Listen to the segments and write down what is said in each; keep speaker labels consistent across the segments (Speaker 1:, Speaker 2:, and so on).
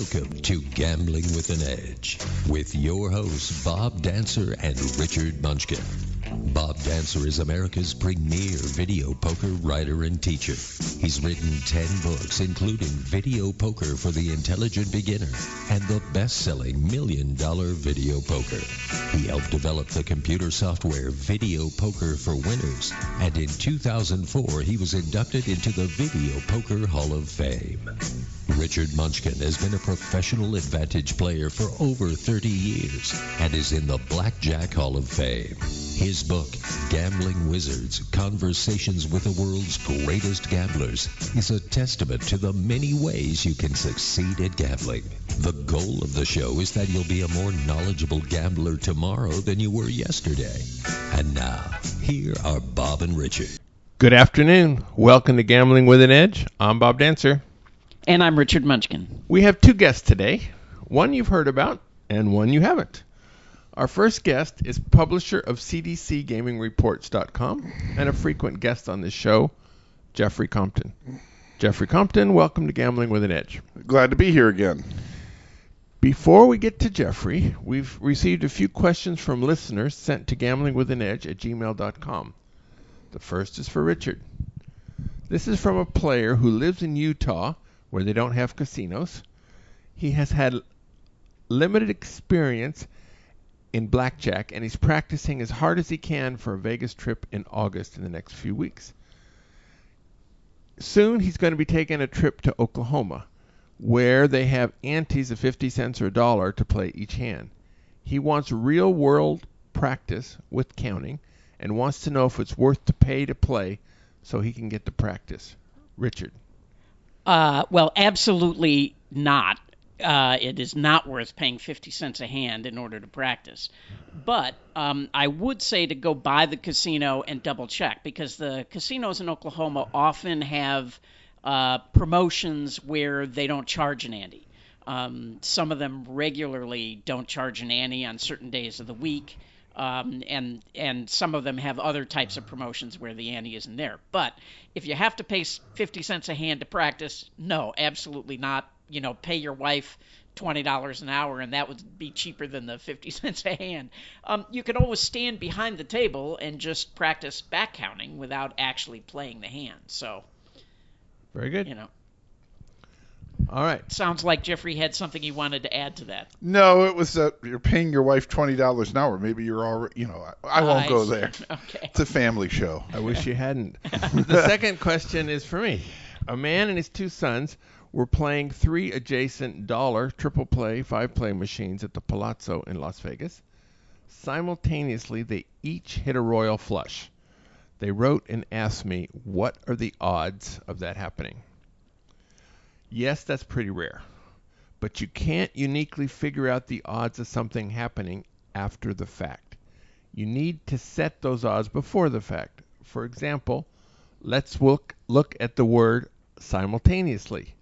Speaker 1: Welcome to Gambling with an Edge with your hosts Bob Dancer and Richard Munchkin. Bob Dancer is America's premier video poker writer and teacher. He's written 10 books, including Video Poker for the Intelligent Beginner and the best-selling $1 Million Video Poker. He helped develop the computer software Video Poker for Winners, and in 2004 he was inducted into the Video Poker Hall of Fame. Richard Munchkin has been a professional advantage player for over 30 years and is in the Blackjack Hall of Fame. His book, Gambling Wizards, Conversations with the World's Greatest Gamblers, is a testament to the many ways you can succeed at gambling. The goal of the show is that you'll be a more knowledgeable gambler tomorrow than you were yesterday. And now, here are Bob and Richard.
Speaker 2: Good afternoon. Welcome to Gambling with an Edge. I'm Bob Dancer.
Speaker 3: And I'm Richard Munchkin.
Speaker 2: We have two guests today. One you've heard about and one you haven't. Our first guest is publisher of CDC Gaming Reports.com and a frequent guest on this show, Jeffrey Compton. Jeffrey Compton, welcome to Gambling with an Edge.
Speaker 4: Glad to be here again.
Speaker 2: Before we get to Jeffrey, we've received a few questions from listeners sent to gamblingwithanedge@gmail.com. The first is for Richard. This is from a player who lives in Utah, where they don't have casinos. He has had limited experience in blackjack, and he's practicing as hard as he can for a Vegas trip in August in the next few weeks. Soon he's going to be taking a trip to Oklahoma, where they have antes of 50 cents or $1 to play each hand. He wants real-world practice with counting and wants to know if it's worth to pay to play so he can get to practice. Richard.
Speaker 3: Well, absolutely not. It is not worth paying 50 cents a hand in order to practice. But I would say to go by the casino and double check, because the casinos in Oklahoma often have promotions where they don't charge an ante. Some of them regularly don't charge an ante on certain days of the week. And some of them have other types of promotions where the ante isn't there. But if you have to pay 50 cents a hand to practice, no, absolutely not. You know, pay your wife $20 an hour, and that would be cheaper than the 50 cents a hand. You can always stand behind the table and just practice back counting without actually playing the hand. So,
Speaker 2: very good.
Speaker 3: You know.
Speaker 2: All right.
Speaker 3: Sounds like Jeffrey had something he wanted to add to that.
Speaker 4: No, it was you're paying your wife $20 an hour. Maybe you're already, I won't go there.
Speaker 3: Okay.
Speaker 4: It's a family show.
Speaker 2: I wish you hadn't. The second question is for me. A man and his two sons were playing 3 adjacent dollar triple play, 5-play machines at the Palazzo in Las Vegas. Simultaneously, they each hit a royal flush. They wrote and asked me, what are the odds of that happening? Yes, that's pretty rare, but you can't uniquely figure out the odds of something happening after the fact. You need to set those odds before the fact. For example, let's look at the word simultaneously.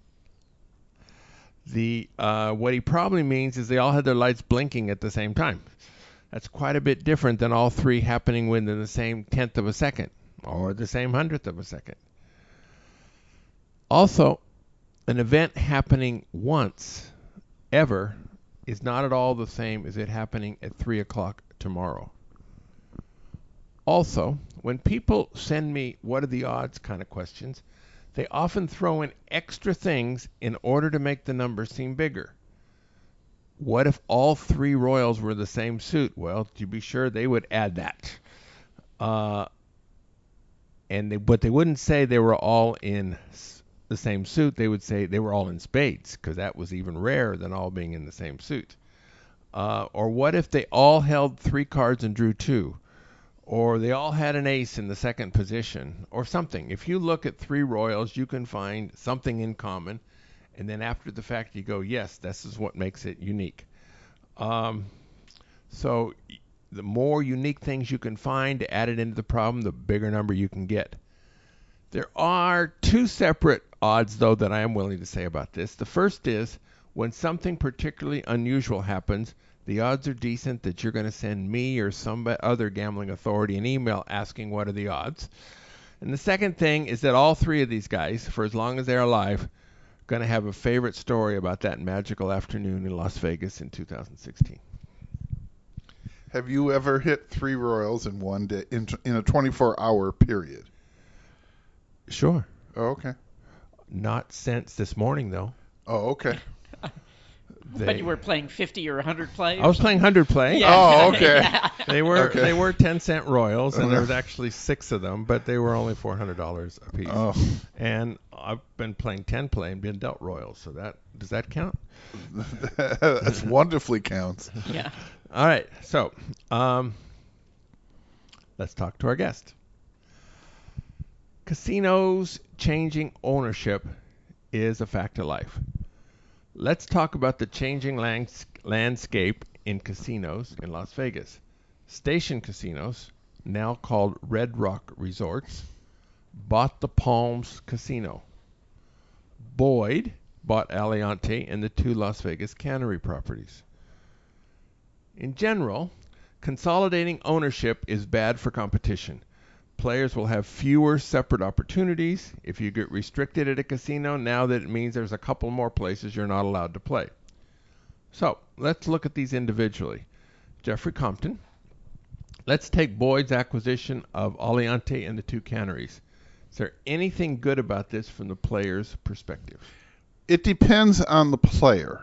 Speaker 2: What he probably means is they all had their lights blinking at the same time. That's quite a bit different than all 3 happening within the same 10th of a second or the same 100th of a second. Also, an event happening once, ever, is not at all the same as it happening at 3 o'clock tomorrow. Also, when people send me what are the odds kind of questions, they often throw in extra things in order to make the number seem bigger. What if all 3 royals were the same suit? Well, to be sure, they would add that. But they wouldn't say they were all in the same suit. They would say they were all in spades, because that was even rarer than all being in the same suit. Or what if they all held 3 cards and drew 2? Or they all had an ace in the second position, or something. If you look at 3 royals, you can find something in common, and then after the fact you go, yes, this is what makes it unique. So the more unique things you can find to add it into the problem, the bigger number you can get. There are 2 separate odds, though, that I am willing to say about this. The first is when something particularly unusual happens, the odds are decent that you're going to send me or some other gambling authority an email asking what are the odds. And the second thing is that all 3 of these guys, for as long as they're alive, going to have a favorite story about that magical afternoon in Las Vegas in 2016.
Speaker 4: Have you ever hit 3 royals in one day in a 24-hour period?
Speaker 2: Sure.
Speaker 4: Oh, okay.
Speaker 2: Not since this morning, though.
Speaker 4: Oh, okay.
Speaker 3: But you were playing 50 or 100 play?
Speaker 2: I was playing 100 play.
Speaker 3: Yeah.
Speaker 4: Oh, okay.
Speaker 3: Yeah.
Speaker 2: They were 10-cent royals, and there was actually 6 of them, but they were only $400 a piece.
Speaker 4: Oh.
Speaker 2: And I've been playing 10 play and been dealt royals, so does that count?
Speaker 4: That wonderfully counts.
Speaker 3: Yeah.
Speaker 2: All right, so let's talk to our guest. Casinos changing ownership is a fact of life. Let's talk about the changing landscape in casinos in Las Vegas. Station casinos, now called Red Rock Resorts, bought the Palms Casino. Boyd bought Aliante and the 2 Las Vegas Cannery properties. In general, consolidating ownership is bad for competition. Players will have fewer separate opportunities. If you get restricted at a casino, now that it means there's a couple more places you're not allowed to play. So, let's look at these individually. Jeffrey Compton. Let's take Boyd's acquisition of Aliante and the 2 canneries. Is there anything good about this from the player's perspective?
Speaker 4: It depends on the player.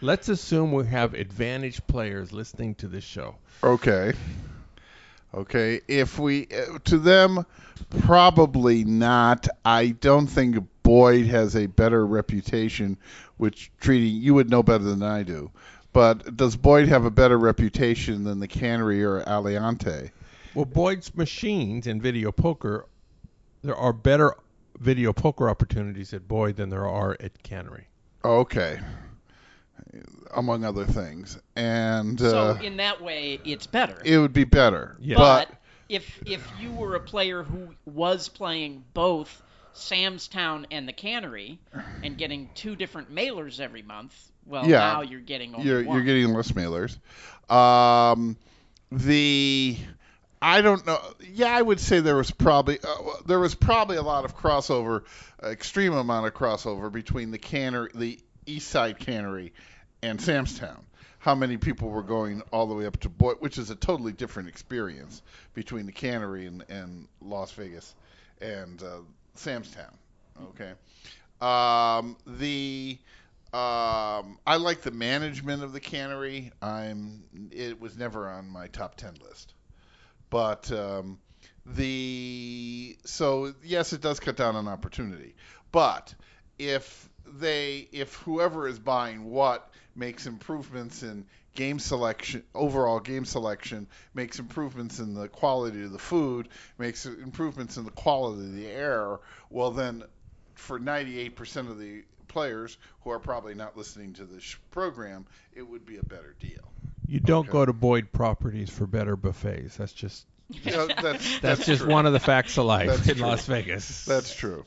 Speaker 2: Let's assume we have advantaged players listening to this show.
Speaker 4: Okay. If we to them, probably not. I don't think Boyd has a better reputation, which treating you would know better than I do. But does Boyd have a better reputation than the Cannery or Aliante?
Speaker 2: Well, Boyd's machines in video poker, there are better video poker opportunities at Boyd than there are at Cannery.
Speaker 4: Okay. Among other things. And
Speaker 3: So in that way, it's better.
Speaker 4: it would be better.
Speaker 2: Yeah.
Speaker 3: But if you were a player who was playing both Sam's Town and the Cannery and getting 2 different mailers every month, well,
Speaker 4: Yeah.
Speaker 3: now you're getting only one.
Speaker 4: You're getting less mailers. I don't know. Yeah, I would say there was probably a lot of crossover, extreme amount of crossover between the Cannery, the East Side Cannery, and Sam's Town. How many people were going all the way up to Boyd, which is a totally different experience between the Cannery and Las Vegas and Sam's Town. Okay. I like the management of the Cannery. It was never on my top 10 list. But so yes, it does cut down on opportunity. But if whoever is buying what makes improvements in game selection, overall game selection, makes improvements in the quality of the food, makes improvements in the quality of the air, well then, for 98% of the players who are probably not listening to this program, it would be a better deal.
Speaker 2: You don't go to Boyd Properties for better buffets. That's just that's just
Speaker 4: true.
Speaker 2: one of the facts of life
Speaker 4: That's
Speaker 2: in
Speaker 4: true.
Speaker 2: Las Vegas.
Speaker 4: That's true.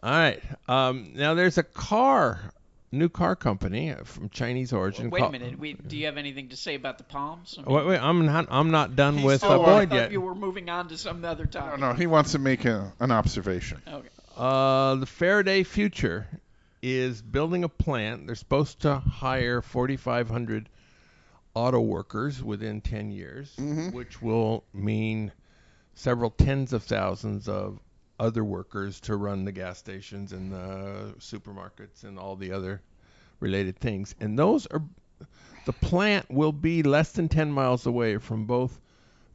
Speaker 2: All right. Now there's a new car company from Chinese origin.
Speaker 3: Wait a minute. Do you have anything to say about the Palms? I mean,
Speaker 2: Wait. I'm not done
Speaker 4: He's
Speaker 2: with
Speaker 4: still
Speaker 3: I
Speaker 2: Boyd
Speaker 3: thought
Speaker 2: yet.
Speaker 3: you were moving on to some other topic.
Speaker 4: No, he wants to make an observation.
Speaker 3: Okay.
Speaker 2: The Faraday Future is building a plant. They're supposed to hire 4,500 auto workers within 10 years, which will mean several tens of thousands of other workers to run the gas stations and the supermarkets and all the other related things. And the plant will be less than 10 miles away from both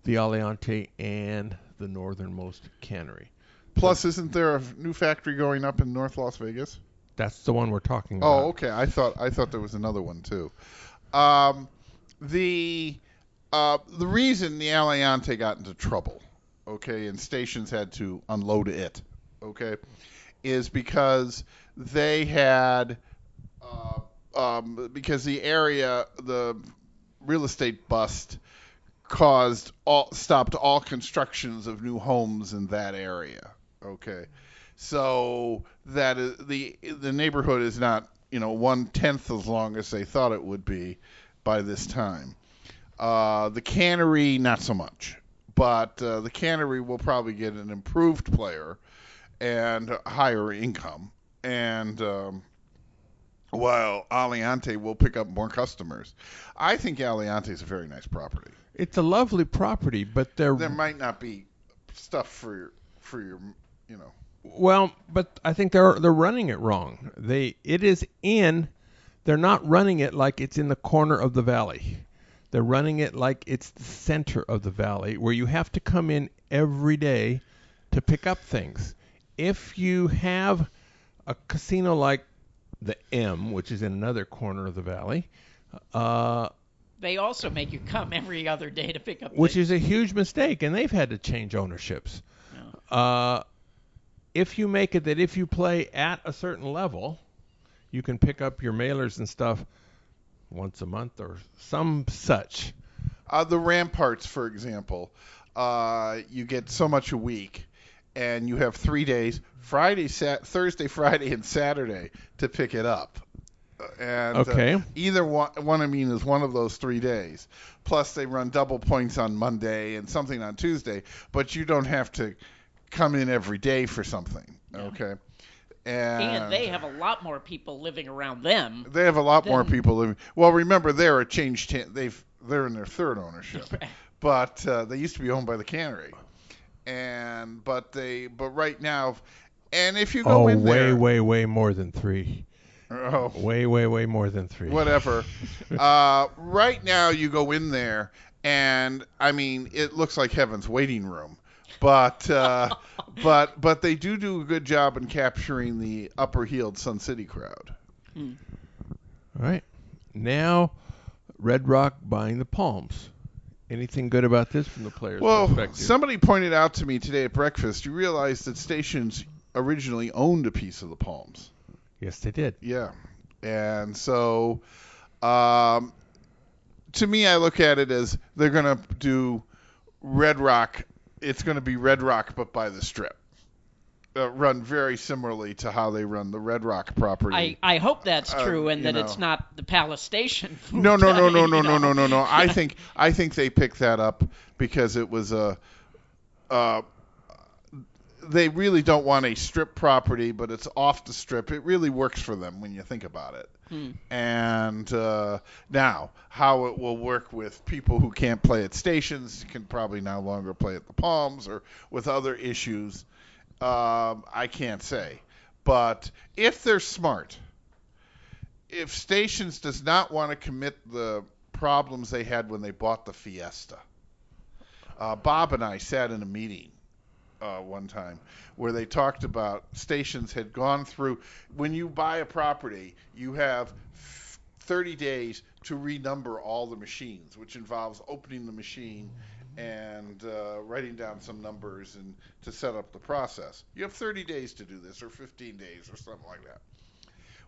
Speaker 2: the Aliante and the northernmost cannery.
Speaker 4: Plus, isn't there a new factory going up in North Las Vegas?
Speaker 2: That's the one we're talking about.
Speaker 4: Oh, okay. I thought there was another one too. The reason the Aliante got into trouble, okay, and stations had to unload it, okay, is because they had because the real estate bust stopped all constructions of new homes in that area. Okay, so that is, the neighborhood is not 1/10 as long as they thought it would be by this time. The cannery, not so much, but the cannery will probably get an improved player and higher income. and while Aliante will pick up more customers. I think Aliante is a very nice property.
Speaker 2: It's a lovely property, but
Speaker 4: There might not be stuff for your
Speaker 2: well, but I think they're running it wrong. They're not running it like it's in the corner of the valley. They're running it like it's the center of the valley, where you have to come in every day to pick up things. If you have a casino like the M, which is in another corner of the valley,
Speaker 3: they also make you come every other day to pick up
Speaker 2: which
Speaker 3: things.
Speaker 2: is a huge mistake, and they've had to change ownerships.
Speaker 3: Yeah.
Speaker 2: If you make it that if you play at a certain level, you can pick up your mailers and stuff once a month or some such.
Speaker 4: The Ramparts, for example, you get so much a week, and you have 3 days, Thursday, Friday, and Saturday to pick it up. And
Speaker 2: Okay.
Speaker 4: Either one is one of those 3 days. Plus, they run double points on Monday and something on Tuesday, but you don't have to come in every day for something.
Speaker 3: Yeah.
Speaker 4: Okay.
Speaker 3: And they have a lot more people living around them.
Speaker 4: They have a lot more people living. Well, remember, they're a changed. They're in their third ownership, but they used to be owned by the Cannery, but right now, and if you go in there,
Speaker 2: way more than 3.
Speaker 4: Oh,
Speaker 2: Way more than 3.
Speaker 4: whatever. Right now, you go in there, and I mean, it looks like heaven's waiting room. But they do a good job in capturing the upper-heeled Sun City crowd.
Speaker 2: All right. Now, Red Rock buying the Palms. Anything good about this from the player's perspective?
Speaker 4: Somebody pointed out to me today at breakfast, you realize that Stations originally owned a piece of the Palms.
Speaker 2: Yes, they did.
Speaker 4: Yeah. And so, to me, I look at it as they're going to do Red Rock. It's going to be Red Rock, but by the Strip. Run very similarly to how they run the Red Rock property.
Speaker 3: I hope that's true, and that it's not the Palace Station.
Speaker 4: No. I think they picked that up because it was they really don't want a Strip property, but it's off the Strip. It really works for them when you think about it. And now, how it will work with people who can't play at Stations, can probably no longer play at the Palms, or with other issues, I can't say. But if they're smart, if Stations does not want to commit the problems they had when they bought the Fiesta, Bob and I sat in a meeting one time where they talked about Stations had gone through, when you buy a property, you have 30 days to renumber all the machines, which involves opening the machine and writing down some numbers and to set up the process. You have 30 days to do this, or 15 days, or something like that.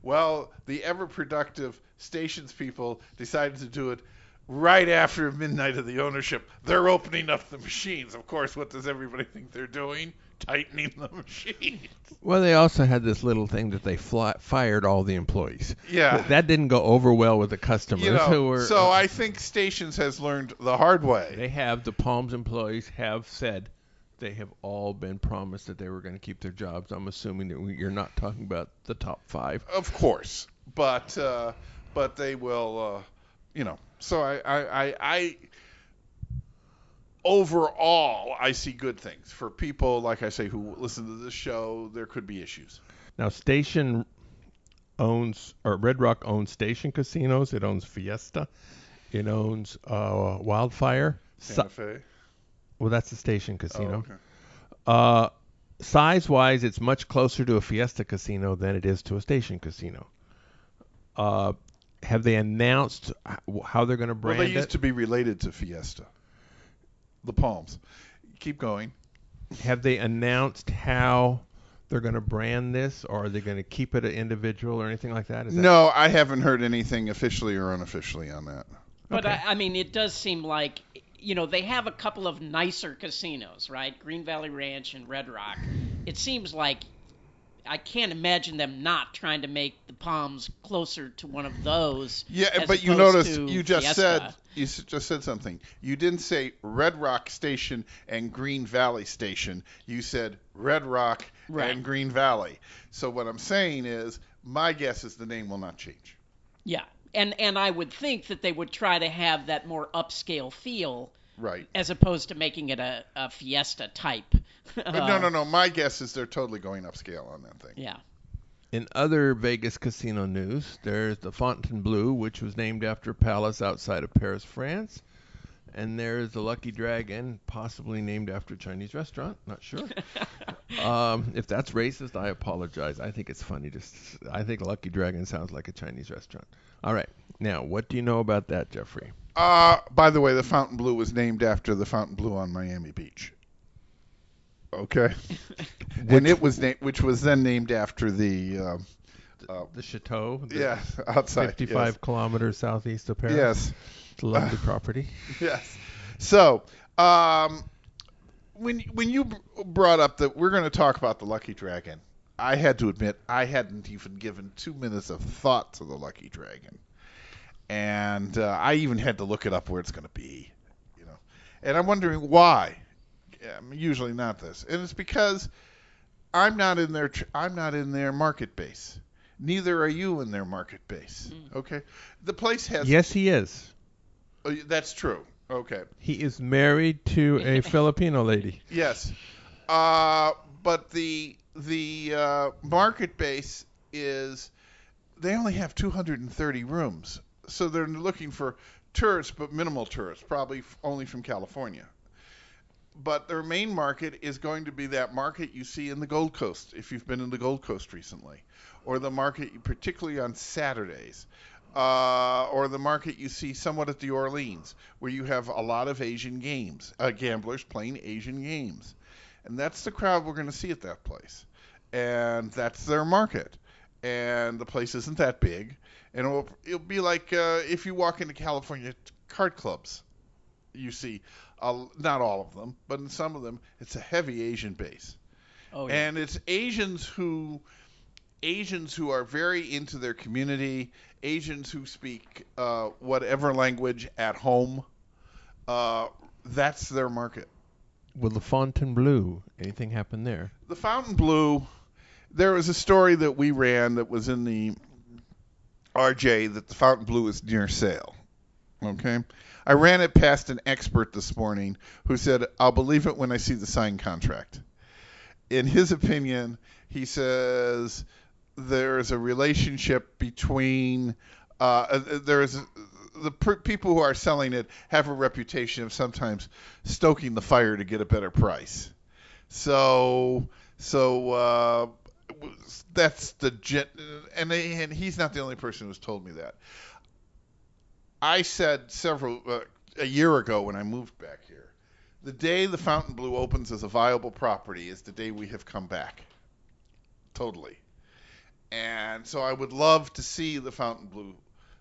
Speaker 4: Well, the ever-productive Stations people decided to do it right after midnight of the ownership. They're opening up the machines. Of course, what does everybody think they're doing? Tightening the machines.
Speaker 2: Well, they also had this little thing that they fired all the employees.
Speaker 4: Yeah.
Speaker 2: That didn't go over well with the customers who were.
Speaker 4: So I think Stations has learned the hard way.
Speaker 2: The Palms employees have said they have all been promised that they were going to keep their jobs. I'm assuming that you're not talking about the top 5.
Speaker 4: Of course. But they will, So I overall, I see good things. For people, like I say, who listen to this show, there could be issues.
Speaker 2: Now, Red Rock owns Station casinos. It owns Fiesta. It owns Wildfire.
Speaker 4: Santa Fe.
Speaker 2: Well, that's the Station casino.
Speaker 4: Oh, okay.
Speaker 2: Size-wise, it's much closer to a Fiesta casino than it is to a Station casino. Have they announced how they're going to brand it?
Speaker 4: Well, they used to be related to Fiesta. The Palms. Keep going.
Speaker 2: Have they announced how they're going to brand this, or are they going to keep it an individual or anything like that?
Speaker 4: No, I haven't heard anything officially or unofficially on that.
Speaker 3: But
Speaker 2: Okay.
Speaker 3: I mean, it does seem like, they have a couple of nicer casinos, right? Green Valley Ranch and Red Rock. It seems like I can't imagine them not trying to make the Palms closer to one of those.
Speaker 4: Yeah,
Speaker 3: as
Speaker 4: but you
Speaker 3: opposed
Speaker 4: notice
Speaker 3: to
Speaker 4: you just
Speaker 3: Fiesta.
Speaker 4: just said something. You didn't say Red Rock Station and Green Valley Station. You said Red Rock and Green Valley. So what I'm saying is, my guess is the name will not change.
Speaker 3: Yeah, and I would think that they would try to have that more upscale feel,
Speaker 4: right?
Speaker 3: As opposed to making it a Fiesta type.
Speaker 4: No. My guess is they're totally going upscale on that thing.
Speaker 3: Yeah.
Speaker 2: In other Vegas casino news, there's the Fontainebleau, which was named after a palace outside of Paris, France. And there's the Lucky Dragon, possibly named after a Chinese restaurant. Not sure. If that's racist, I apologize. I think it's funny. I think Lucky Dragon sounds like a Chinese restaurant. All right. Now, what do you know about that, Jeffrey?
Speaker 4: By the way, the Fontainebleau was named after the Fontainebleau on Miami Beach. Okay. And which was then named after the
Speaker 2: chateau.
Speaker 4: Outside.
Speaker 2: 55 kilometers southeast of Paris.
Speaker 4: Yes.
Speaker 2: It's a lovely property.
Speaker 4: Yes. So, when you brought up that we're going to talk about the Lucky Dragon, I had to admit I hadn't even given 2 minutes of thought to the Lucky Dragon, and I even had to look it up where it's going to be, And I'm wondering why. I'm usually not this, and it's because I'm not in their market base. Neither are you in their market base. Okay, the place has.
Speaker 2: Yes, he is.
Speaker 4: Oh, that's true. Okay.
Speaker 2: He is married to a Filipino lady.
Speaker 4: Yes, but the market base is they only have 230 rooms, so they're looking for tourists, but minimal tourists, probably only from California. But their main market is going to be that market you see in the Gold Coast, if you've been in the Gold Coast recently, or the market particularly on Saturdays, or the market you see somewhat at the Orleans, where you have a lot of Asian gamblers playing Asian games. And that's the crowd we're going to see at that place. And that's their market. And the place isn't that big. And it'll be like if you walk into California card clubs, you see, not all of them, but in some of them, it's a heavy Asian base.
Speaker 3: Oh, yeah.
Speaker 4: And it's Asians who are very into their community, Asians who speak whatever language at home. That's their market.
Speaker 2: Well, the Fontainebleau, anything happen there?
Speaker 4: The Fontainebleau, there was a story that we ran that was in the RJ that the Fontainebleau is near sale. Okay? I ran it past an expert this morning who said, I'll believe it when I see the signed contract. In his opinion, he says there is a relationship between people who are selling it have a reputation of sometimes stoking the fire to get a better price. So that's and he's not the only person who's told me that. I said a year ago when I moved back here, the day the Fontainebleau opens as a viable property is the day we have come back. Totally. And so I would love to see the Fontainebleau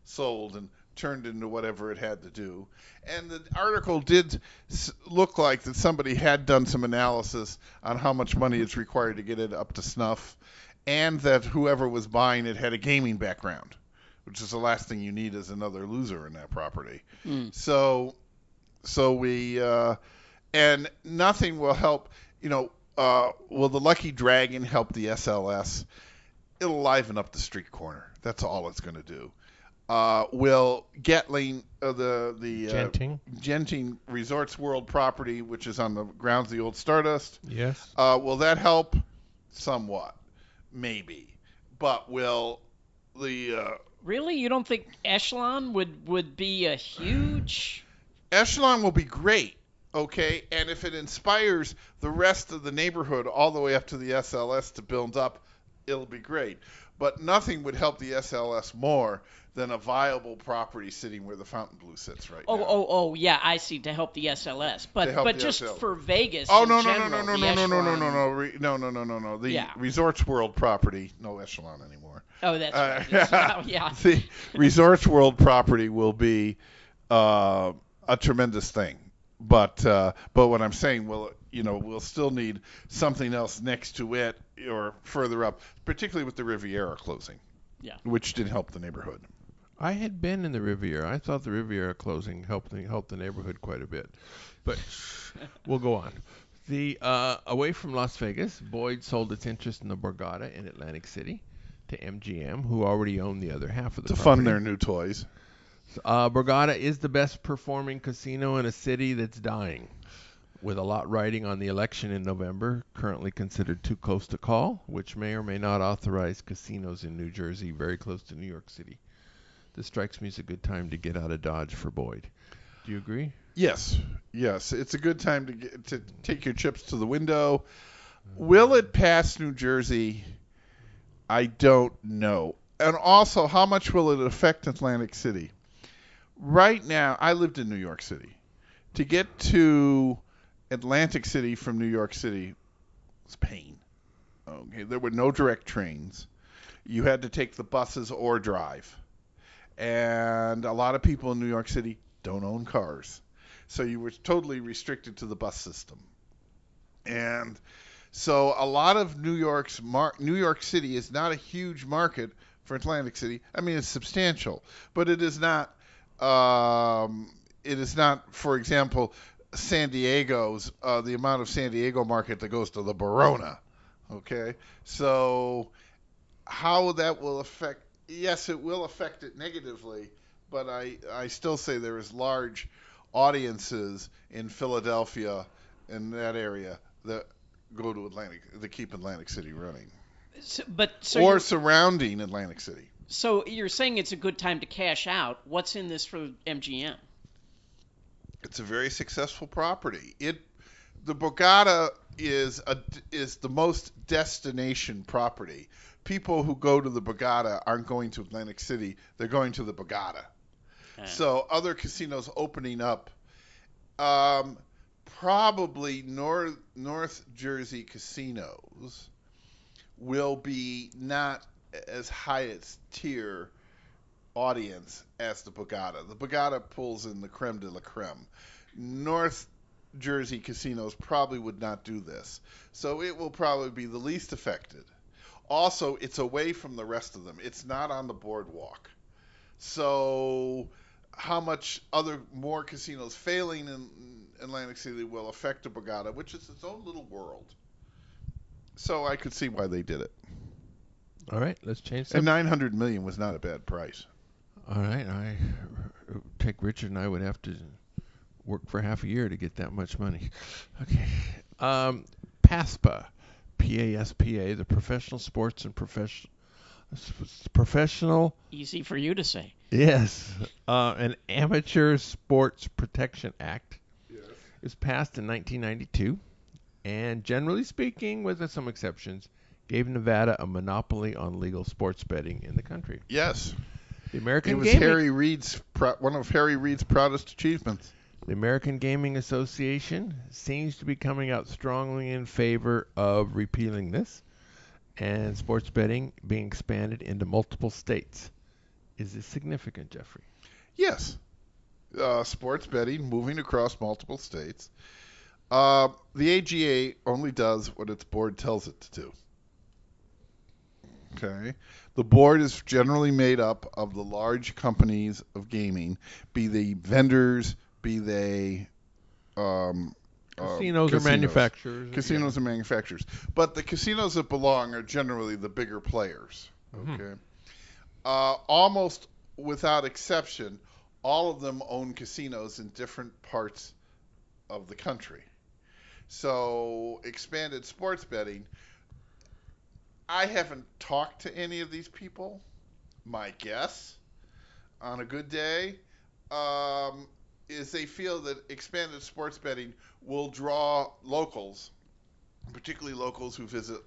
Speaker 4: sold and turned into whatever it had to do. And the article did look like that somebody had done some analysis on how much money it's required to get it up to snuff, and that whoever was buying it had a gaming background, which is the last thing you need as another loser in that property. So we and nothing will help. Will the Lucky Dragon help the SLS? It'll liven up the street corner. That's all it's going to do. Will Getling, Genting Resorts World property, which is on the grounds of the old Stardust,
Speaker 2: yes.
Speaker 4: Will that help? Somewhat, maybe. But will the
Speaker 3: Really? You don't think Echelon would be a huge...
Speaker 4: Echelon will be great, okay? And if it inspires the rest of the neighborhood all the way up to the SLS to build up, it'll be great. But nothing would help the SLS more than a viable property sitting where the Fontainebleau sits right now.
Speaker 3: Oh, yeah, I see, to help the SLS. But just
Speaker 4: SLS.
Speaker 3: For Vegas
Speaker 4: no. The Resorts World property, no Echelon anymore.
Speaker 3: Oh, that's right. Yeah.
Speaker 4: The Resorts World property will be a tremendous thing. But what I'm saying, we'll still need something else next to it or further up, particularly with the Riviera closing, which did help the neighborhood.
Speaker 2: I had been in the Riviera. I thought the Riviera closing helped the neighborhood quite a bit. But we'll go on. The away from Las Vegas, Boyd sold its interest in the Borgata in Atlantic City to MGM, who already owned the other half of the
Speaker 4: To
Speaker 2: property.
Speaker 4: fund their new toys.
Speaker 2: Borgata is the best performing casino in a city that's dying. With a lot riding on the election in November, currently considered too close to call, which may or may not authorize casinos in New Jersey very close to New York City. This strikes me as a good time to get out of Dodge for Boyd. Do you agree?
Speaker 4: Yes. It's a good time to take your chips to the window. Will it pass New Jersey? I don't know. And also, how much will it affect Atlantic City? Right now, I lived in New York City. To get to Atlantic City from New York City was pain. Okay, there were no direct trains. You had to take the buses or drive. And a lot of people in New York City don't own cars. So you were totally restricted to the bus system. And so a lot of New York City is not a huge market for Atlantic City. I mean, it's substantial, but it is not, for example, San Diego's, the amount of San Diego market that goes to the Barona. Okay. So how that will affect, yes, it will affect it negatively, but I still say there is large audiences in Philadelphia in that area that go to that keep Atlantic City running. Or surrounding Atlantic City.
Speaker 3: So you're saying it's a good time to cash out. What's in this for MGM?
Speaker 4: It's a very successful property. The Borgata is the most destination property. People who go to the Borgata aren't going to Atlantic City. They're going to the Borgata. So other casinos opening up, probably North Jersey casinos will be not as high as tier audience as the Borgata. The Borgata pulls in the creme de la creme. North Jersey casinos probably would not do this. So it will probably be the least affected. Also, it's away from the rest of them. It's not on the boardwalk. So how much more casinos failing in Atlantic City will affect the Borgata, which is its own little world. So I could see why they did it.
Speaker 2: All right, let's change
Speaker 4: And
Speaker 2: something.
Speaker 4: $900 million was not a bad price.
Speaker 2: All right, Richard and I would have to work for half a year to get that much money. Okay. PASPA, P-A-S-P-A, the Professional Sports and Professional.
Speaker 3: Easy for you to say.
Speaker 2: Yes. An Amateur Sports Protection Act.
Speaker 4: Yes.
Speaker 2: It was passed in 1992, and generally speaking, with some exceptions, gave Nevada a monopoly on legal sports betting in the country.
Speaker 4: Yes.
Speaker 2: The American
Speaker 4: It was
Speaker 2: Gaming,
Speaker 4: one of Harry Reid's proudest achievements.
Speaker 2: The American Gaming Association seems to be coming out strongly in favor of repealing this and sports betting being expanded into multiple states. Is this significant, Jeffrey?
Speaker 4: Yes. Sports betting moving across multiple states. The AGA only does what its board tells it to do. Okay. The board is generally made up of the large companies of gaming, be they vendors, be they
Speaker 2: Casinos or manufacturers.
Speaker 4: Casinos and manufacturers. But the casinos that belong are generally the bigger players. Okay. Almost without exception, all of them own casinos in different parts of the country. So expanded sports betting, I haven't talked to any of these people. My guess, on a good day, is they feel that expanded sports betting will draw locals, particularly locals who visit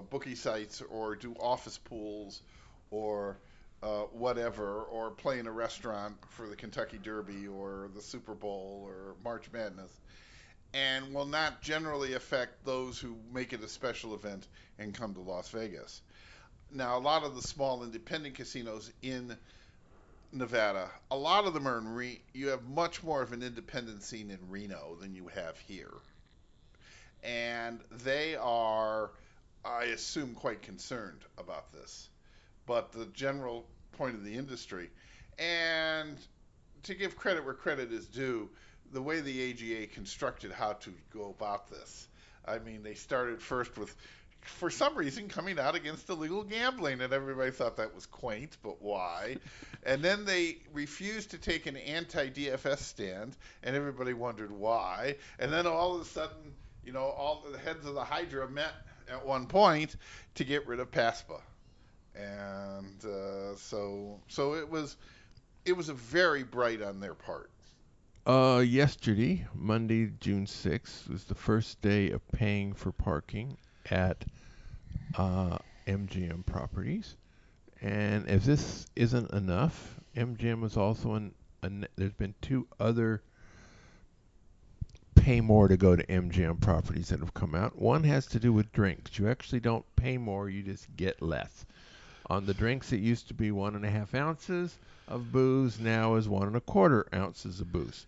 Speaker 4: bookie sites or do office pools or whatever, or play in a restaurant for the Kentucky Derby or the Super Bowl or March Madness, and will not generally affect those who make it a special event and come to Las Vegas. Now, a lot of the small independent casinos in Nevada, a lot of them are in you have much more of an independent scene in Reno than you have here. And they are, I assume, quite concerned about this. But the general point of the industry. And to give credit where credit is due, the way the AGA constructed how to go about this. I mean, they started first with, for some reason, coming out against illegal gambling, and everybody thought that was quaint, but why? And then they refused to take an anti-DFS stand, and everybody wondered why. And then all of a sudden, all the heads of the Hydra met at one point to get rid of PASPA. And so it was a very bright on their part.
Speaker 2: Yesterday, Monday, June 6th, was the first day of paying for parking at MGM properties. And if this isn't enough, MGM was also there's been 2 other pay more to go to MGM properties that have come out. One has to do with drinks. You actually don't pay more, you just get less. On the drinks, it used to be 1.5 ounces of booze, now is 1.25 ounces of booze.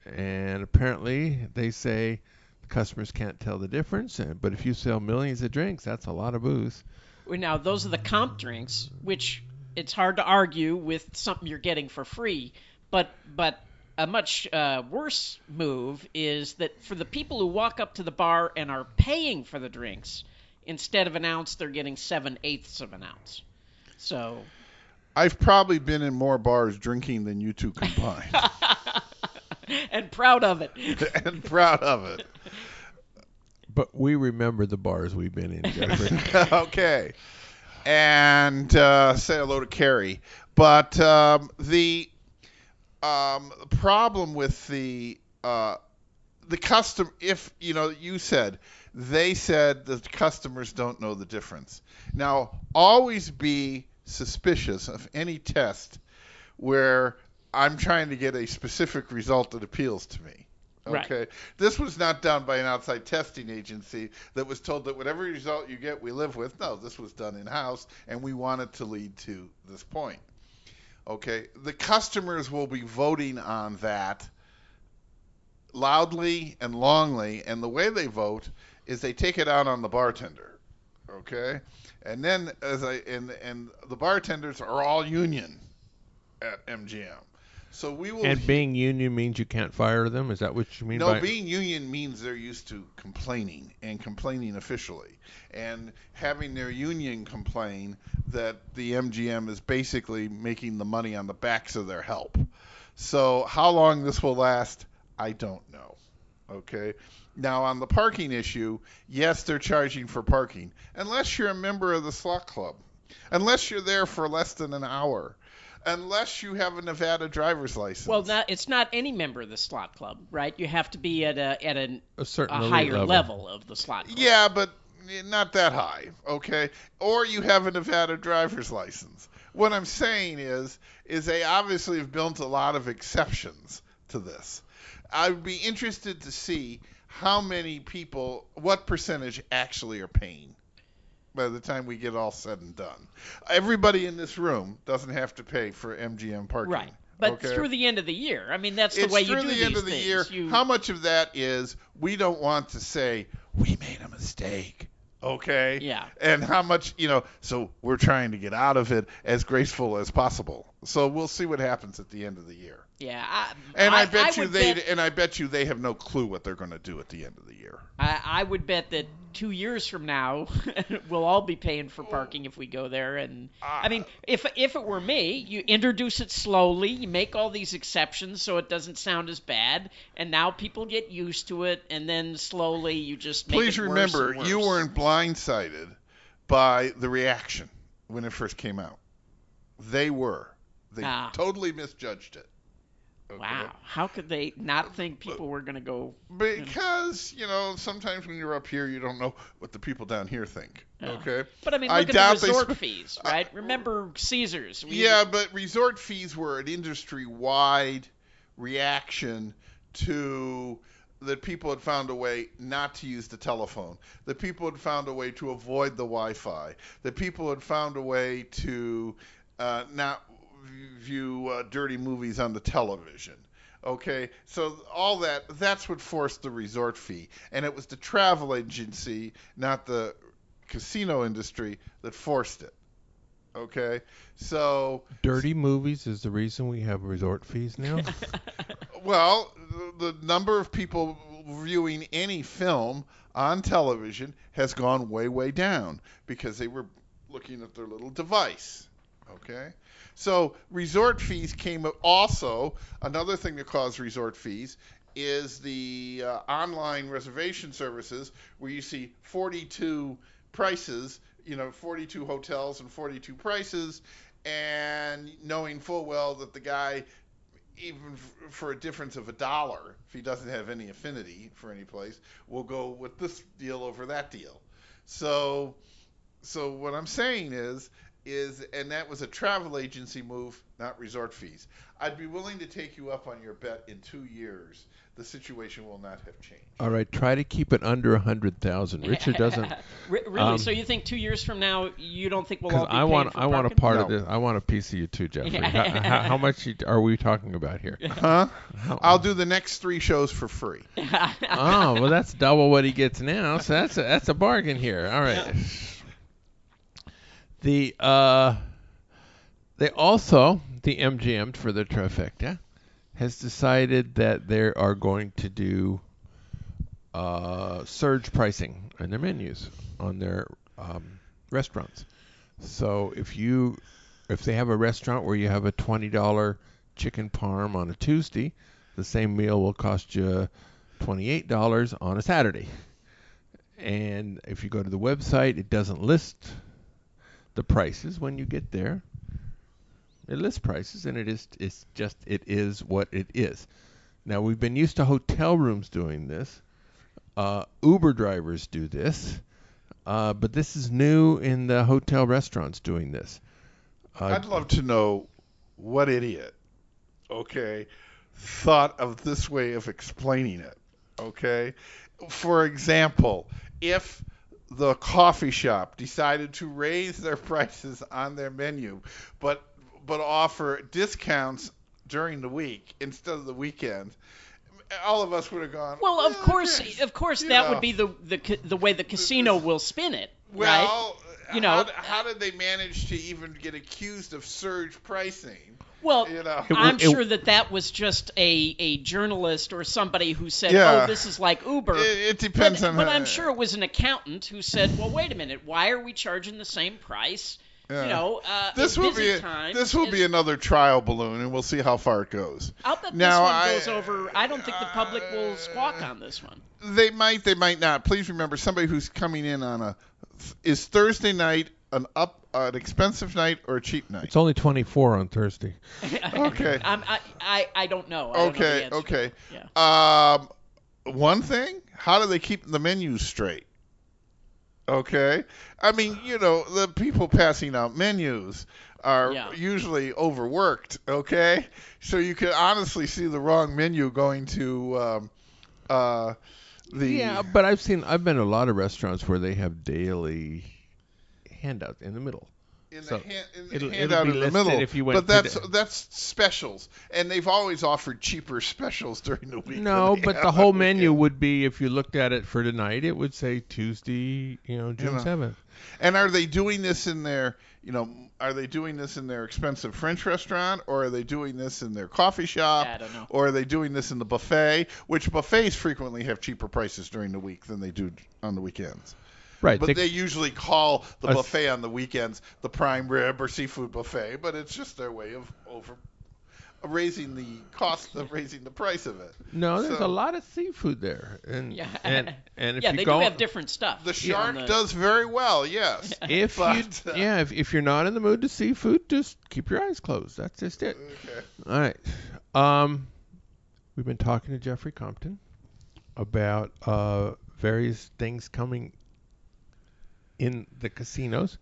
Speaker 2: And apparently, they say the customers can't tell the difference. But if you sell millions of drinks, that's a lot of booze.
Speaker 3: Well, now, those are the comp drinks, which it's hard to argue with something you're getting for free. But a much worse move is that for the people who walk up to the bar and are paying for the drinks, instead of an ounce, they're getting 7/8 of an ounce. So
Speaker 4: I've probably been in more bars drinking than you two combined.
Speaker 3: And proud of it.
Speaker 4: And proud of it.
Speaker 2: But we remember the bars we've been in, Jeffrey.
Speaker 4: Okay. And say hello to Carrie. But the problem with the custom, if you said they said the customers don't know the difference. Now, always be suspicious of any test where I'm trying to get a specific result that appeals to me. Okay. Right. This was not done by an outside testing agency that was told that whatever result you get, we live with. No, this was done in-house, and we want it to lead to this point. Okay. The customers will be voting on that loudly and longly, and the way they vote is they take it out on the bartender. Okay. And then and the bartenders are all union at MGM. So we will.
Speaker 2: And being union means you can't fire them? Is that what you mean?
Speaker 4: No, being union means they're used to complaining and complaining officially, and having their union complain that the MGM is basically making the money on the backs of their help. So how long this will last, I don't know. Okay. Now on the parking issue, yes, they're charging for parking, unless you're a member of the slot club, unless you're there for less than an hour. Unless you have a Nevada driver's license.
Speaker 3: Well, it's not any member of the slot club, right? You have to be at a
Speaker 2: certain
Speaker 3: higher level of the slot club.
Speaker 4: Yeah, but not that high, okay? Or you have a Nevada driver's license. What I'm saying is they obviously have built a lot of exceptions to this. I would be interested to see how many people, what percentage actually are paying by the time we get all said and done. Everybody in this room doesn't have to pay for MGM parking.
Speaker 3: Right. But through the end of the year. I mean, that's the way you do these things. It's through the end of the year.
Speaker 4: How much of that is we don't want to say, we made a mistake, okay?
Speaker 3: Yeah.
Speaker 4: And how much, so we're trying to get out of it as graceful as possible. So we'll see what happens at the end of the year.
Speaker 3: Yeah.
Speaker 4: I bet you they have no clue what they're going to do at the end of the year.
Speaker 3: I would bet that 2 years from now, we'll all be paying for parking if we go there. And I mean, if it were me, you introduce it slowly, you make all these exceptions so it doesn't sound as bad, and now people get used to it, and then slowly you just make it worse.
Speaker 4: Please remember, you weren't blindsided by the reaction when it first came out. They were. They totally misjudged it.
Speaker 3: Okay. Wow. How could they not think people were going to go?
Speaker 4: Because, sometimes when you're up here, you don't know what the people down here think. Okay?
Speaker 3: But, I mean, look at the resort fees, right? Remember Caesars.
Speaker 4: But resort fees were an industry-wide reaction to that people had found a way not to use the telephone, that people had found a way to avoid the Wi-Fi, that people had found a way to not view dirty movies on the television. Okay, so all that's what forced the resort fee. And it was the travel agency, not the casino industry, that forced it. Okay, so
Speaker 2: Dirty movies is the reason we have resort fees now.
Speaker 4: well, the number of people viewing any film on television has gone way, way down because they were looking at their little device. Okay? So resort fees came also, another thing that caused resort fees is the online reservation services where you see 42 prices, 42 hotels and 42 prices, and knowing full well that the guy, even for a difference of $1, if he doesn't have any affinity for any place, will go with this deal over that deal. So, so what I'm saying is, and that was a travel agency move, not resort fees. I'd be willing to take you up on your bet in 2 years. The situation will not have changed.
Speaker 2: All right, try to keep it under 100,000. Richard doesn't.
Speaker 3: Really? So you think 2 years from now you don't think we'll all be
Speaker 2: I
Speaker 3: paying
Speaker 2: want
Speaker 3: for
Speaker 2: I want a
Speaker 3: parking?
Speaker 2: part
Speaker 4: No.
Speaker 2: of this. I want a piece of you too, Jeffrey. How much are we talking about here?
Speaker 4: Huh? I'll do the next 3 shows for free.
Speaker 2: Oh, well, that's double what he gets now. So that's a bargain here. All right. The MGM for the trifecta has decided that they are going to do surge pricing on their menus on their restaurants. So if they have a restaurant where you have a $20 chicken parm on a Tuesday, the same meal will cost you $28 on a Saturday. And if you go to the website, it doesn't list the prices when you get there. It lists prices, and it is what it is. Now, we've been used to hotel rooms doing this. Uber drivers do this. But this is new in the hotel restaurants doing this.
Speaker 4: I'd love to know what idiot, thought of this way of explaining it, For example, if the coffee shop decided to raise their prices on their menu, but offer discounts during the week instead of the weekend, all of us would have gone.
Speaker 3: Well, of course,
Speaker 4: you
Speaker 3: that
Speaker 4: know.
Speaker 3: would be the way the casino will spin it,
Speaker 4: Well,
Speaker 3: right?
Speaker 4: how did they manage to even get accused of surge pricing?
Speaker 3: Well,
Speaker 4: You know.
Speaker 3: I'm sure that was just a journalist or somebody who said,
Speaker 4: Yeah.
Speaker 3: "Oh, this is like Uber."
Speaker 4: It depends on.
Speaker 3: But I'm sure it was an accountant who said, "Well, wait a minute, why are we charging the same price?"
Speaker 4: Yeah.
Speaker 3: This will
Speaker 4: This will be another trial balloon, and we'll see how far it goes.
Speaker 3: I'll bet
Speaker 4: Now,
Speaker 3: this one goes over. I don't think the public will squawk on this one.
Speaker 4: They might not. Please remember, somebody who's coming in on is Thursday night an expensive night or a cheap night?
Speaker 2: It's only 24 on Thursday.
Speaker 4: Okay.
Speaker 3: I don't know. I don't know the
Speaker 4: Okay.
Speaker 3: answer.
Speaker 4: Okay.
Speaker 3: Yeah.
Speaker 4: One thing, how do they keep the menus straight? Okay. I mean, the people passing out menus are usually overworked. Okay. So you could honestly see the wrong menu going to
Speaker 2: Yeah, but I've been to a lot of restaurants where they have daily handouts in the middle.
Speaker 4: It'll
Speaker 2: handout
Speaker 4: be
Speaker 2: in the
Speaker 4: listed
Speaker 2: middle. If you went
Speaker 4: but
Speaker 2: to
Speaker 4: that's specials, and they've always offered cheaper specials during the week.
Speaker 2: No,
Speaker 4: than they
Speaker 2: but
Speaker 4: have
Speaker 2: the
Speaker 4: on
Speaker 2: whole
Speaker 4: the
Speaker 2: menu
Speaker 4: weekend.
Speaker 2: would be, if you looked at it for tonight, it would say Tuesday, June 7th.
Speaker 4: And are they doing this in their, are they doing this in their expensive French restaurant, or are they doing this in their coffee shop,
Speaker 3: I don't know.
Speaker 4: or are they doing this in the buffet? Which buffets frequently have cheaper prices during the week than they do on the weekends.
Speaker 2: Right.
Speaker 4: But they usually call the
Speaker 2: A-
Speaker 4: buffet on the weekends the prime rib or seafood buffet, but it's just their way of raising the cost of raising the price of it.
Speaker 2: No, there's
Speaker 4: So-
Speaker 2: a lot of seafood there, and
Speaker 3: Yeah.
Speaker 2: and if
Speaker 3: Yeah,
Speaker 2: you
Speaker 3: they
Speaker 2: go,
Speaker 3: do have different stuff.
Speaker 4: The shark
Speaker 3: on the-
Speaker 4: does very well, yes.
Speaker 2: if
Speaker 4: But,
Speaker 2: you if you're not in the mood to seafood, just keep your eyes closed. That's just it.
Speaker 4: Okay.
Speaker 2: All right. We've been talking to Jeffrey Compton about various things coming in the casinos.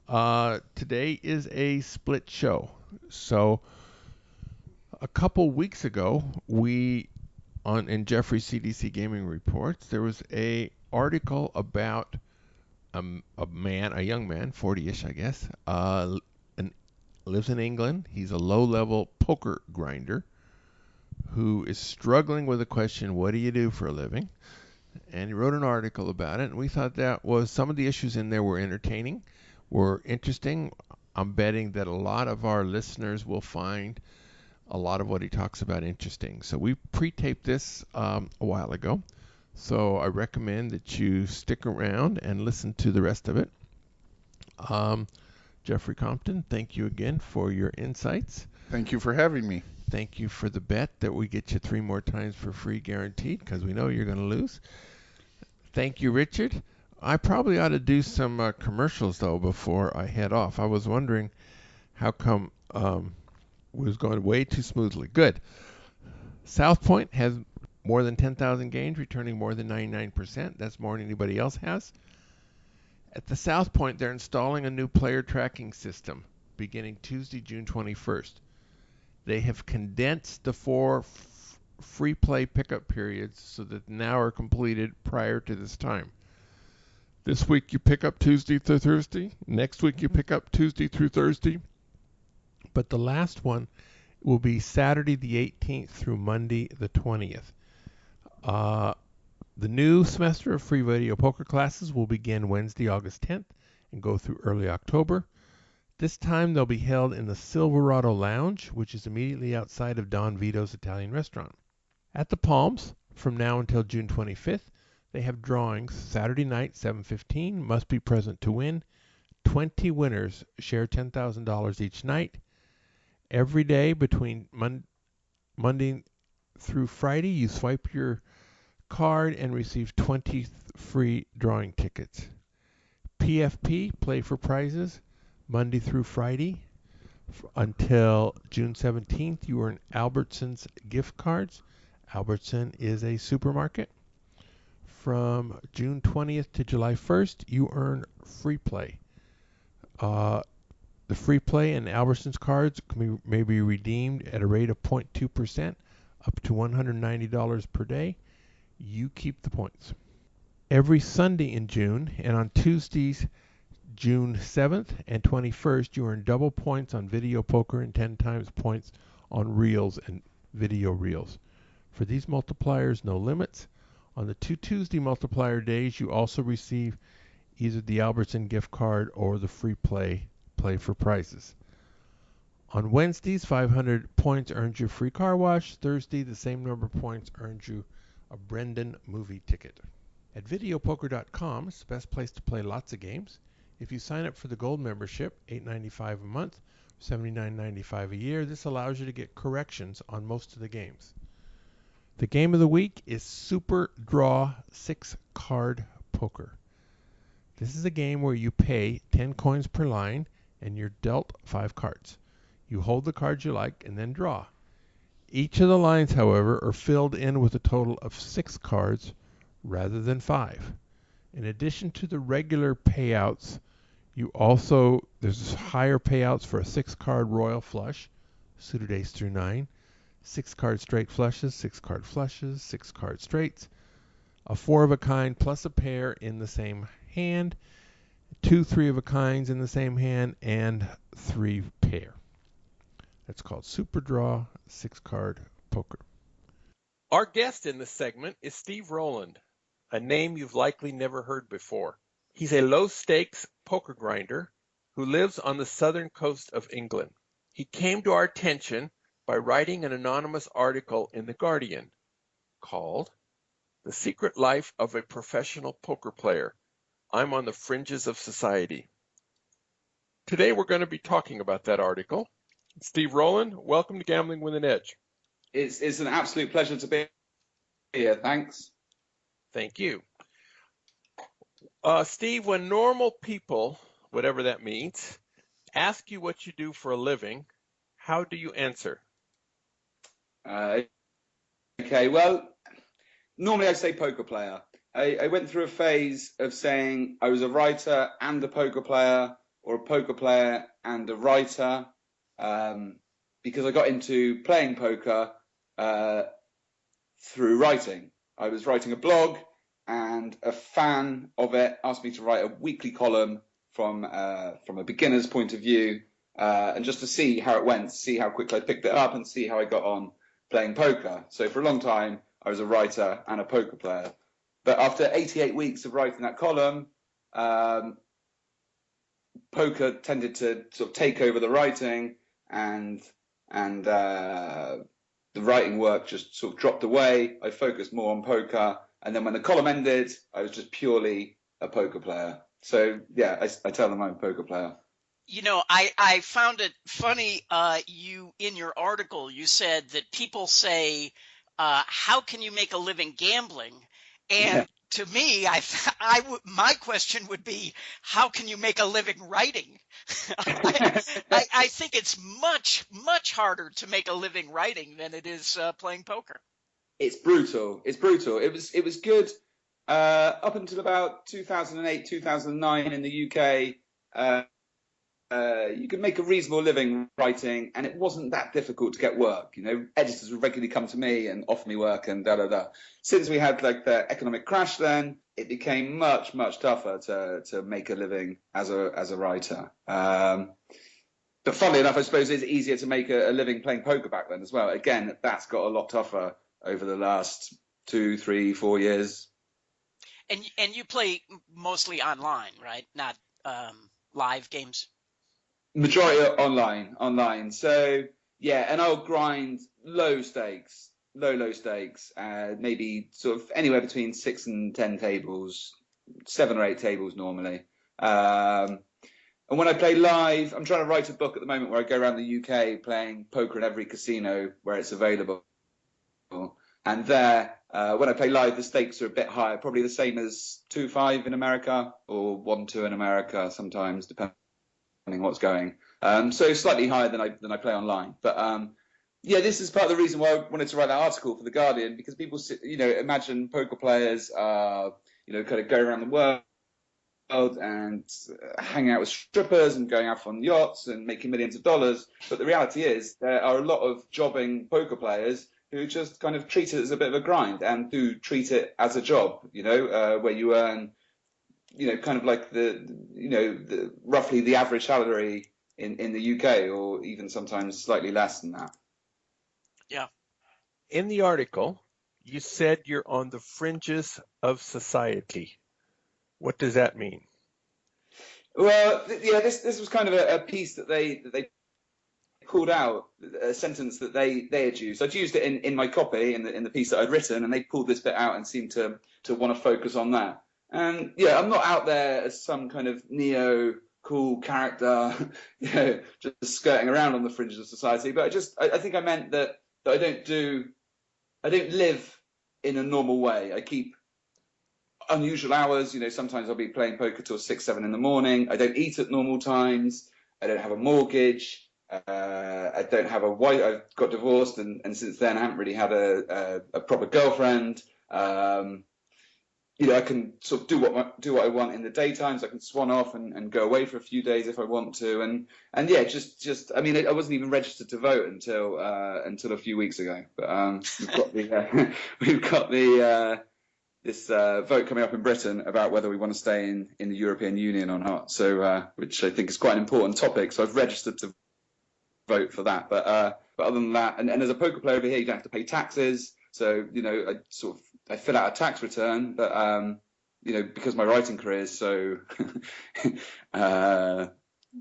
Speaker 2: Today is a split show. So a couple weeks ago, in Jeffrey's CDC Gaming Reports, there was a article about a young man, 40-ish, I guess, lives in England. He's a low-level poker grinder who is struggling with the question, what do you do for a living? And he wrote an article about it, and we thought that was some of the issues in there were entertaining, were interesting. I'm betting that a lot of our listeners will find a lot of what he talks about interesting. So we pre-taped this a while ago. So I recommend that you stick around and listen to the rest of it. Jeffrey Compton, thank you again for your insights.
Speaker 4: Thank you for having me.
Speaker 2: Thank you for the bet that we get you 3 more times for free guaranteed, because we know you're going to lose. Thank you, Richard. I probably ought to do some commercials, though, before I head off. I was wondering how come it was going way too smoothly. Good. South Point has more than 10,000 games, returning more than 99%. That's more than anybody else has. At the South Point, they're installing a new player tracking system beginning Tuesday, June 21st. They have condensed the 4 free play pickup periods so that now are completed prior to this time. This week you pick up Tuesday through Thursday. Next week you pick up Tuesday through Thursday. But the last one will be Saturday the 18th through Monday the 20th. The new semester of free video poker classes will begin Wednesday, August 10th and go through early October. This time they'll be held in the Silverado Lounge, which is immediately outside of Don Vito's Italian restaurant. At the Palms, from now until June 25th, they have drawings Saturday night, 7:15, must be present to win. 20 winners share $10,000 each night. Every day between Monday through Friday, you swipe your card and receive 20 free drawing tickets. PFP, play for prizes, Monday through Friday. Until June 17th, you earn Albertsons gift cards. Albertson is a supermarket. From June 20th to July 1st, you earn free play. The free play and Albertsons cards may be redeemed at a rate of 0.2%, up to $190 per day. You keep the points. Every Sunday in June and on Tuesdays, June 7th and 21st, you earn double points on video poker and 10 times points on reels and video reels. For these multipliers, no limits. On the 2 Tuesday multiplier days, you also receive either the Albertson gift card or the free play for prizes. On Wednesdays, 500 points earns you a free car wash. Thursday, the same number of points earns you a Brendan movie ticket. At videopoker.com, it's the best place to play lots of games. If you sign up for the gold membership, $8.95 a month, $79.95 a year, this allows you to get corrections on most of the games. The game of the week is Super Draw 6-Card Poker. This is a game where you pay 10 coins per line and you're dealt 5 cards. You hold the cards you like and then draw. Each of the lines, however, are filled in with a total of 6 cards rather than 5. In addition to the regular payouts, there's higher payouts for a 6-card royal flush, suited ace through 9, 6-card straight flushes, 6-card flushes, 6-card straights, a 4 of a kind plus a pair in the same hand, 2 3 of a kinds in the same hand, and 3 pair. That's called Super Draw 6-Card Poker.
Speaker 5: Our guest in this segment is Steve Rowland, a name you've likely never heard before. He's a low-stakes poker grinder who lives on the southern coast of England. He came to our attention by writing an anonymous article in The Guardian called The Secret Life of a Professional Poker Player. I'm on the Fringes of Society. Today we're going to be talking about that article. Steve Rowland, welcome to Gambling with an Edge.
Speaker 6: It's an absolute pleasure to be here. Thanks.
Speaker 5: Thank you. Steve, when normal people, whatever that means, ask you what you do for a living, how do you answer?
Speaker 6: Okay, well, normally I say poker player. I went through a phase of saying I was a writer and a poker player, or a poker player and a writer, because I got into playing poker through writing. I was writing a blog, and a fan of it asked me to write a weekly column from a beginner's point of view, and just to see how it went, see how quickly I picked it up, and see how I got on playing poker. So for a long time, I was a writer and a poker player. But after 88 weeks of writing that column, poker tended to sort of take over the writing, and the writing work just sort of dropped away. I focused more on poker, and then when the column ended, I was just purely a poker player. So yeah, I tell them I'm a poker player.
Speaker 3: I found it funny. You in your article, you said that people say, "How can you make a living gambling?" And to me, my question would be, "How can you make a living writing?" I think it's much harder to make a living writing than it is playing poker.
Speaker 6: It's brutal. It's brutal. It was good up until about 2008, 2009 in the UK. You could make a reasonable living writing, and it wasn't that difficult to get work. Editors would regularly come to me and offer me work and da da da. Since we had like the economic crash, then it became much tougher to make a living as a writer. But funnily enough, I suppose it's easier to make a living playing poker back then as well. Again, that's got a lot tougher over the last 2, 3, 4 years.
Speaker 3: And you play mostly online, right? Not live games.
Speaker 6: Majority online. So yeah, and I'll grind low stakes, maybe sort of anywhere between 6 and 10 tables, 7 or 8 tables normally. And when I play live, I'm trying to write a book at the moment where I go around the UK playing poker in every casino where it's available. And there, when I play live, the stakes are a bit higher, probably the same as 2-5 in America or 1-2 in America sometimes, depending what's going. So slightly higher than I play online. But yeah, this is part of the reason why I wanted to write that article for The Guardian, because people, imagine poker players, kind of go around the world and hang out with strippers and going out on yachts and making millions of dollars. But the reality is there are a lot of jobbing poker players who just kind of treat it as a bit of a grind and do treat it as a job, where you earn, kind of like the roughly the average salary in the UK, or even sometimes slightly less than that.
Speaker 3: Yeah.
Speaker 5: In the article, you said you're on the fringes of society. What does that mean?
Speaker 6: Well, yeah, this was kind of a piece that they pulled out, a sentence that they had used. I'd used it in my copy in the piece that I'd written, and they pulled this bit out and seemed to want to focus on that. And yeah, I'm not out there as some kind of neo cool character, just skirting around on the fringes of society. But I think I meant that I don't live in a normal way. I keep unusual hours. Sometimes I'll be playing poker till 6, 7 in the morning. I don't eat at normal times. I don't have a mortgage. I don't have a wife. I've got divorced, and since then I haven't really had a proper girlfriend. I can sort of do what I want in the daytimes. I can swan off and go away for a few days if I want to. And yeah, just I mean, I wasn't even registered to vote until a few weeks ago. But we've got this vote coming up in Britain about whether we want to stay in the European Union or not. So which I think is quite an important topic. So I've registered to vote for that. But other than that, and as a poker player over here, you don't have to pay taxes. So I fill out a tax return, but because my writing career is so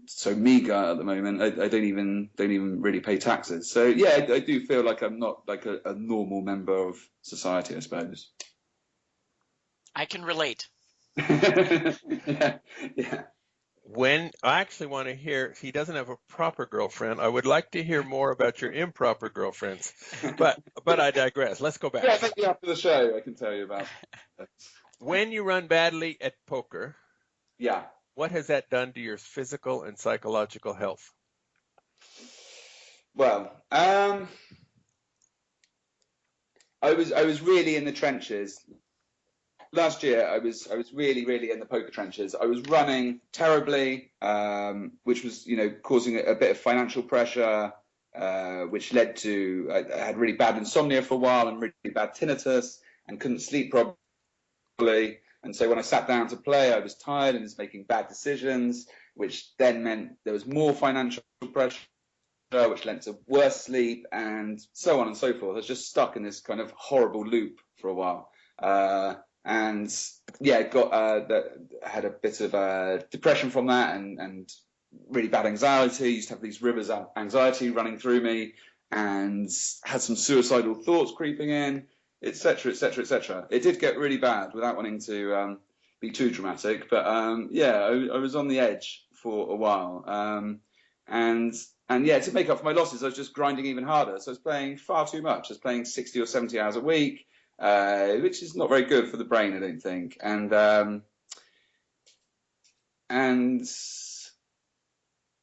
Speaker 6: so meager at the moment, I don't even really pay taxes. So yeah, I do feel like I'm not like a normal member of society, I suppose.
Speaker 3: I can relate.
Speaker 6: Yeah.
Speaker 5: When I actually want to hear, he doesn't have a proper girlfriend. I would like to hear more about your improper girlfriends, but I digress. Let's go back.
Speaker 6: Yeah, maybe after the show I can tell you about.
Speaker 5: When you run badly at poker,
Speaker 6: yeah,
Speaker 5: what has that done to your physical and psychological health?
Speaker 6: Well, I was really in the trenches. Last year, I was really in the poker trenches. I was running terribly, which was causing a bit of financial pressure, which led to I had really bad insomnia for a while and really bad tinnitus and couldn't sleep properly. And so when I sat down to play, I was tired and was making bad decisions, which then meant there was more financial pressure, which led to worse sleep, and so on and so forth. I was just stuck in this kind of horrible loop for a while. and yeah, had a bit of depression from that, and really bad anxiety. Used to have these rivers of anxiety running through me, and had some suicidal thoughts creeping in, etc., etc., etc. It did get really bad, without wanting to be too dramatic, but yeah, I was on the edge for a while, and yeah, to make up for my losses, I was just grinding even harder. So I was playing far too much. I was playing 60 or 70 hours a week, which is not very good for the brain, I don't think. And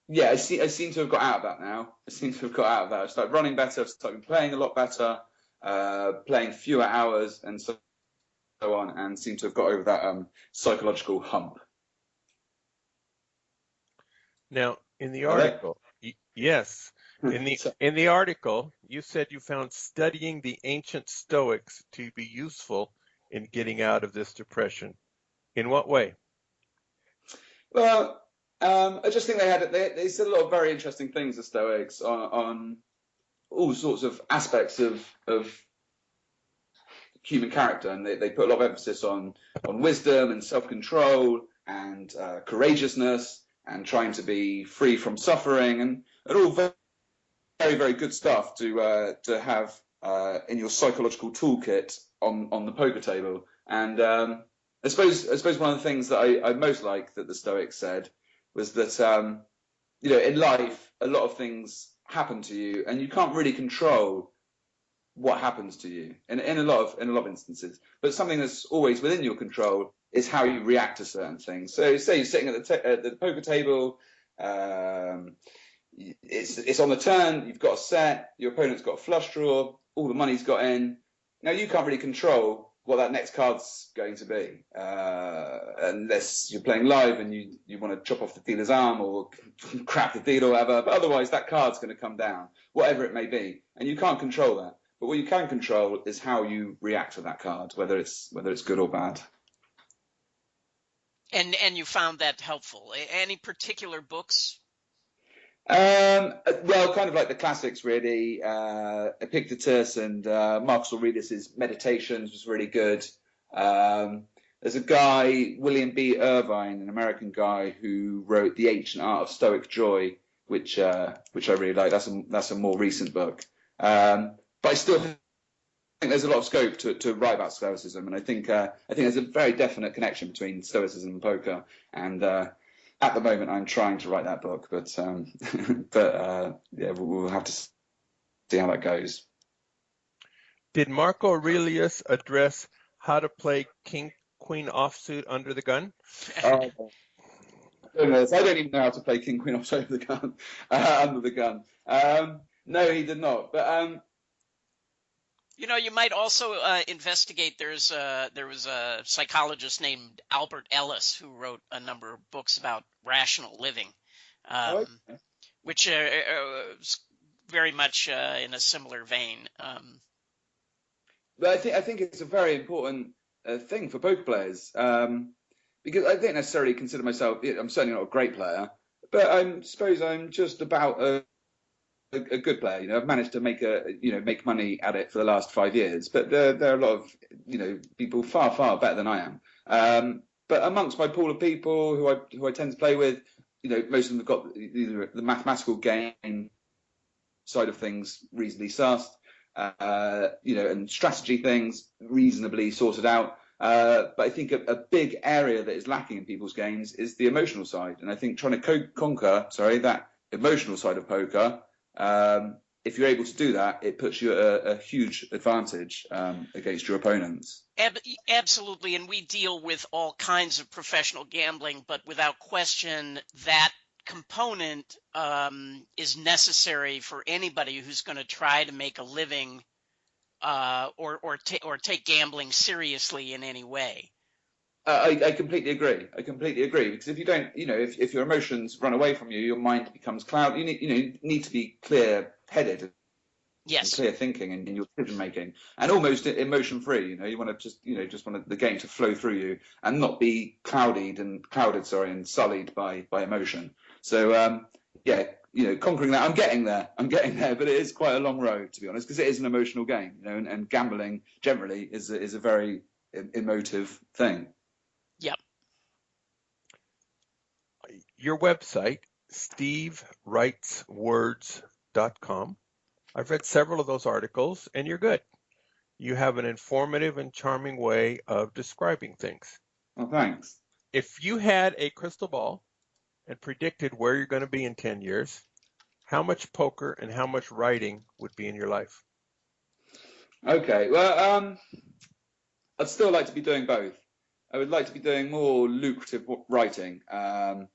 Speaker 6: yeah, I seem to have got out of that now. I seem to have got out of that. I started running better. I started playing a lot better, playing fewer hours, and so on, and seem to have got over that psychological hump.
Speaker 5: Now, in the article, yes, in the article, you said you found studying the ancient Stoics to be useful in getting out of this depression. In what way?
Speaker 6: Well, I just think they said a lot of very interesting things, the Stoics, on all sorts of aspects of human character, and they put a lot of emphasis on wisdom and self-control and courageousness and trying to be free from suffering, and all very, very good stuff to have in your psychological toolkit on the poker table. And I suppose one of the things that I most like that the Stoics said was that in life a lot of things happen to you, and you can't really control what happens to you in a lot of instances. But something that's always within your control is how you react to certain things. So, say you're sitting at the poker table, it's on the turn, you've got a set, your opponent's got a flush draw, all the money's got in. Now you can't really control what that next card's going to be, unless you're playing live and you want to chop off the dealer's arm or crap the deal or whatever. But otherwise, that card's going to come down, whatever it may be, and you can't control that. But what you can control is how you react to that card, whether it's good or bad.
Speaker 3: And you found that helpful. Any particular books?
Speaker 6: Well, kind of like the classics, really. Epictetus and Marcus Aurelius's Meditations was really good. There's a guy, William B. Irvine, an American guy, who wrote The Ancient Art of Stoic Joy, which I really like. That's a more recent book. But I still think there's a lot of scope to write about Stoicism, and I think there's a very definite connection between Stoicism and poker. And at the moment, I'm trying to write that book, but yeah, we'll have to see how that goes.
Speaker 5: Did Marco Aurelius address how to play king queen offsuit under the gun?
Speaker 6: I don't even know how to play king queen offsuit under the gun. No, he did not. But
Speaker 3: you might also investigate. There was a psychologist named Albert Ellis who wrote a number of books about rational living, which is very much in a similar vein.
Speaker 6: But I think it's a very important thing for poker players, because I don't necessarily consider myself. I'm certainly not a great player, but I suppose I'm just about a good player. I've managed to make money at it for the last 5 years, but there are a lot of people far better than I am. But amongst my pool of people who I tend to play with, most of them have got either the mathematical game side of things reasonably sussed, and strategy things reasonably sorted out. But I think a big area that is lacking in people's games is the emotional side, and I think trying to conquer that emotional side of poker. If you're able to do that, it puts you at a huge advantage against your opponents.
Speaker 3: Absolutely, and we deal with all kinds of professional gambling, but without question, that component is necessary for anybody who's going to try to make a living or take gambling seriously in any way.
Speaker 6: I completely agree. Because if you don't, if your emotions run away from you, your mind becomes clouded. You need to be clear-headed,
Speaker 3: yes,
Speaker 6: and clear thinking in your decision making, and almost emotion free. You want to just want the game to flow through you and not be clouded and sullied by emotion. So conquering that, I'm getting there, but it is quite a long road, to be honest, because it is an emotional game, and gambling generally is a very emotive thing.
Speaker 3: Yep.
Speaker 5: Your website, stevewriteswords.com. I've read several of those articles, and you're good. You have an informative and charming way of describing things.
Speaker 6: Oh, thanks.
Speaker 5: If you had a crystal ball and predicted where you're going to be in 10 years, how much poker and how much writing would be in your life?
Speaker 6: Okay, well, I'd still like to be doing both. I would like to be doing more lucrative writing. I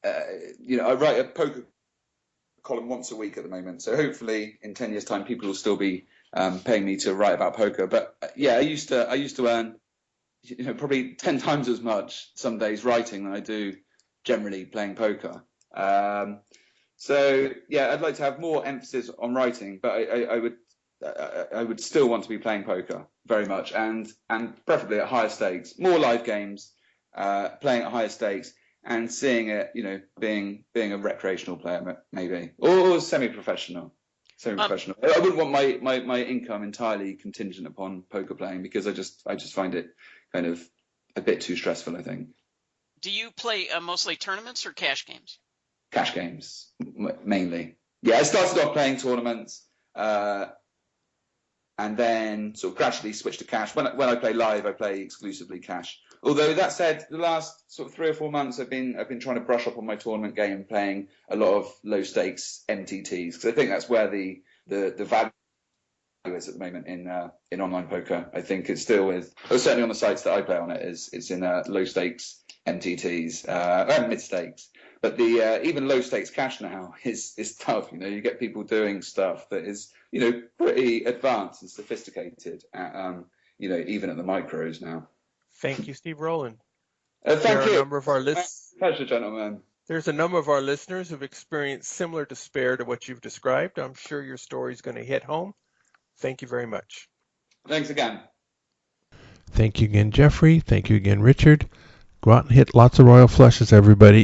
Speaker 6: write a poker column once a week at the moment, so hopefully in 10 years' time, people will still be paying me to write about poker. But yeah, I used to earn, probably 10 times as much some days writing than I do generally playing poker. So yeah, I'd like to have more emphasis on writing, but I would still want to be playing poker very much, and preferably at higher stakes, more live games, playing at higher stakes, and seeing it, being a recreational player maybe, or semi-professional. I wouldn't want my income entirely contingent upon poker playing, because I just find it kind of a bit too stressful, I think.
Speaker 3: Do you play mostly tournaments or cash games?
Speaker 6: Cash games, mainly. Yeah, I started off playing tournaments, and then sort of gradually switched to cash. When I play live, I play exclusively cash. Although that said, the last sort of 3 or 4 months, I've been trying to brush up on my tournament game, playing a lot of low stakes MTTs, because I think that's where the value is at the moment in online poker. I think it's still certainly on the sites that I play on it's in low stakes MTTs and mid stakes. But the even low stakes cash now is tough. You get people doing stuff that is pretty advanced and sophisticated at, even at the micros now.
Speaker 5: Thank you, Steve Rowland.
Speaker 6: Thank you.
Speaker 5: A number of our
Speaker 6: Pleasure, gentlemen.
Speaker 5: There's a number of our listeners who've experienced similar despair to what you've described. I'm sure your story is going to hit home. Thank you very much.
Speaker 6: Thanks again.
Speaker 2: Thank you again, Jeffrey. Thank you again, Richard. Go out and hit lots of royal flushes, everybody.